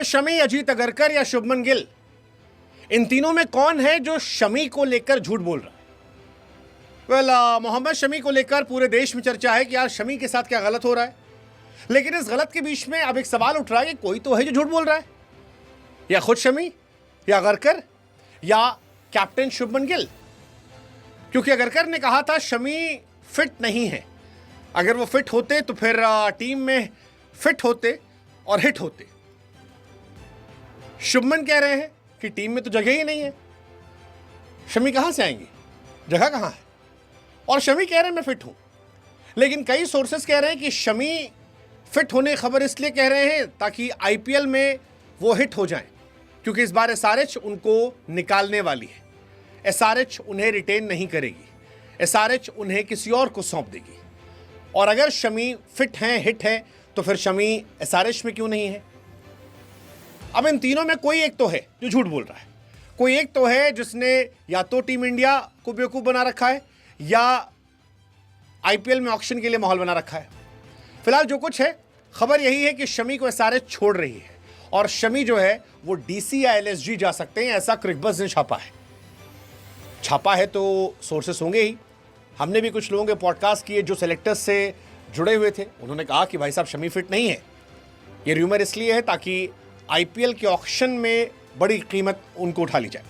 शमी, अजीत अगरकर या शुभमन गिल, इन तीनों में कौन है जो शमी को लेकर झूठ बोल रहा है? मोहम्मद शमी को लेकर पूरे देश में चर्चा है कि यार शमी के साथ क्या गलत हो रहा है। लेकिन इस गलत के बीच में अब एक सवाल उठ रहा है कि कोई तो है जो झूठ बोल रहा है, या खुद शमी, या अगरकर, या कैप्टन शुभमन गिल। क्योंकि अगरकर ने कहा था शमी फिट नहीं है, अगर वो फिट होते तो फिर टीम में फिट होते और हिट होते। शुभमन कह रहे हैं कि टीम में तो जगह ही नहीं है, शमी कहां से आएंगे, जगह कहां है। और शमी कह रहे हैं मैं फिट हूं, लेकिन कई सोर्सेस कह रहे हैं कि शमी फिट होने की खबर इसलिए कह रहे हैं ताकि आईपीएल में वो हिट हो जाएं, क्योंकि इस बार एसआरएच उनको निकालने वाली है। एसआरएच उन्हें रिटेन नहीं करेगी, एसआरएच उन्हें किसी और को सौंप देगी। और अगर शमी फिट हैं, हिट है, तो फिर शमी एसआरएच में क्यों नहीं है? अब इन तीनों में कोई एक तो है जो झूठ बोल रहा है, कोई एक तो है जिसने या तो टीम इंडिया को बेवकूफ बना रखा है या आईपीएल में ऑक्शन के लिए माहौल बना रखा है। फिलहाल जो कुछ है, खबर यही है कि शमी को एसआरएच छोड़ रही है और शमी जो है वो डीसी या एलएसजी जा सकते हैं, ऐसा क्रिकबज़ ने छापा है तो सोर्सेस होंगे ही। हमने भी कुछ लोगों के पॉडकास्ट किए जो सेलेक्टर्स से जुड़े हुए थे, उन्होंने कहा कि भाई साहब शमी फिट नहीं है। ये र्यूमर इसलिए है ताकि आईपीएल के ऑक्शन में बड़ी कीमत उनको उठा ली जाए।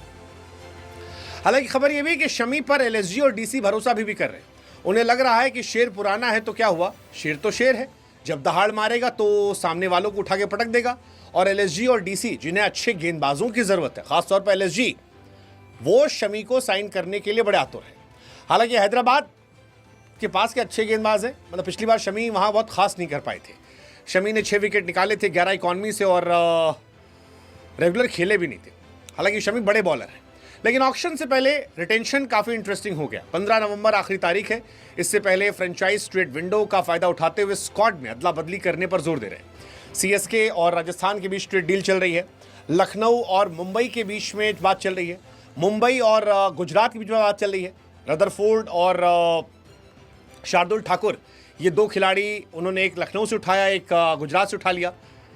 हालांकि खबर यह भी कि शमी पर एलएसजी और डीसी भरोसा भी कर रहे हैं। उन्हें लग रहा है कि शेर पुराना है तो क्या हुआ, शेर तो शेर है, जब दहाड़ मारेगा तो सामने वालों को उठा के पटक देगा। और एलएसजी और डीसी, जिन्हें अच्छे गेंदबाजों की जरूरत है, खासतौर पर एलएसजी, वो शमी को साइन करने के लिए बड़े आतुर हैं। हालांकि हैदराबाद के पास के अच्छे गेंदबाज हैं, मतलब पिछली बार शमी वहां बहुत खास नहीं कर पाए थे। शमी ने 6 विकेट निकाले थे 11 इकॉनमी से और रेगुलर खेले भी नहीं थे। हालांकि शमी बड़े बॉलर हैं, लेकिन ऑक्शन से पहले रिटेंशन काफ़ी इंटरेस्टिंग हो गया। 15 नवंबर आखिरी तारीख है। इससे पहले फ्रेंचाइज ट्रेड विंडो का फायदा उठाते हुए स्क्वाड में अदला बदली करने पर जोर दे रहे हैं। सीएसके और राजस्थान के बीच ट्रेड डील चल रही है, लखनऊ और मुंबई के बीच में बात चल रही है, मुंबई और गुजरात के बीच में बात चल रही है। रदरफोर्ड और शार्दुल ठाकुर, ये 2 खिलाड़ी, उन्होंने एक लखनऊ से उठाया, एक गुजरात से उठा लिया।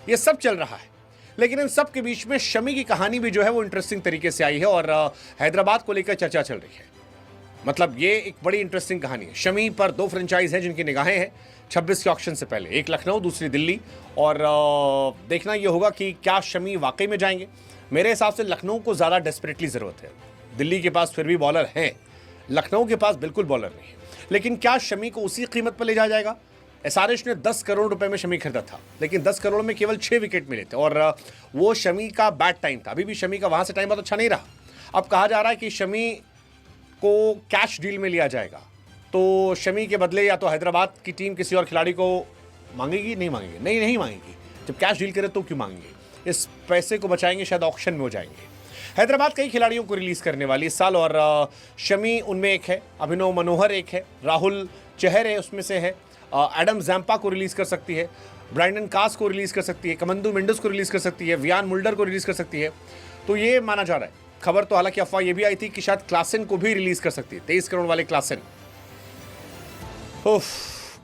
ये सब चल रहा है, लेकिन इन सब के बीच में शमी की कहानी भी जो है वो इंटरेस्टिंग तरीके से आई है और हैदराबाद को लेकर चर्चा चल रही है। मतलब ये एक बड़ी इंटरेस्टिंग कहानी है। शमी पर 2 फ्रेंचाइज हैं जिनकी निगाहें हैं 26 के ऑक्शन से पहले, एक लखनऊ, दूसरी दिल्ली। और देखना ये होगा कि क्या शमी वाकई में जाएंगे। मेरे हिसाब से लखनऊ को ज़्यादा डेस्परेटली ज़रूरत है। दिल्ली के पास फिर भी बॉलर हैं, लखनऊ के पास बिल्कुल बॉलर नहीं है। लेकिन क्या शमी को उसी कीमत पर ले जाया जाएगा? एसआरएच ने 10 करोड़ रुपए में शमी खरीदा था, लेकिन 10 करोड़ में केवल 6 विकेट मिले थे और वो शमी का बैड टाइम था। अभी भी शमी का वहां से टाइम बहुत अच्छा नहीं रहा। अब कहा जा रहा है कि शमी को कैश डील में लिया जाएगा, तो शमी के बदले या तो हैदराबाद की टीम किसी और खिलाड़ी को मांगेगी, नहीं मांगेगी, नहीं मांगेगी। जब कैश डील करे तो क्यों मांगेंगे? इस पैसे को बचाएंगे, शायद ऑक्शन में हो जाएंगे। हैदराबाद कई खिलाड़ियों को रिलीज करने वाली इस साल और शमी उनमें एक है, अभिनव मनोहर एक है, राहुल चहर है उसमें से है, एडम जैम्पा को रिलीज कर सकती है, ब्रांडन कास को रिलीज कर सकती है, कमंदू मिंडस को रिलीज कर सकती है, वियान मुल्डर को रिलीज कर सकती है। तो ये माना जा रहा है। खबर तो हालांकि अफवाह ये भी आई थी कि शायद क्लासन को भी रिलीज कर सकती है, 23 करोड़ वाले क्लासन।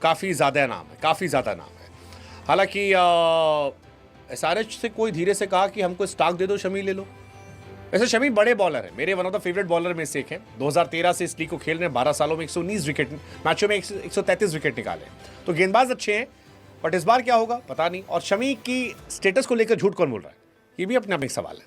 काफ़ी ज़्यादा नाम है, काफ़ी ज़्यादा नाम है। हालांकि एसआरएच से कोई धीरे से कहा कि हमको स्टॉक दे दो, शमी ले लो। वैसे शमी बड़े बॉलर है, मेरे one of the favourite bowler में से एक है। 2013 से इस लीग को खेल रहे हैं, 12 सालों में 119 विकेट, मैचों में 133 विकेट निकाले। तो गेंदबाज अच्छे हैं, बट इस बार क्या होगा पता नहीं। और शमी की स्टेटस को लेकर झूठ कौन बोल रहा है, ये भी अपने आप एक सवाल है।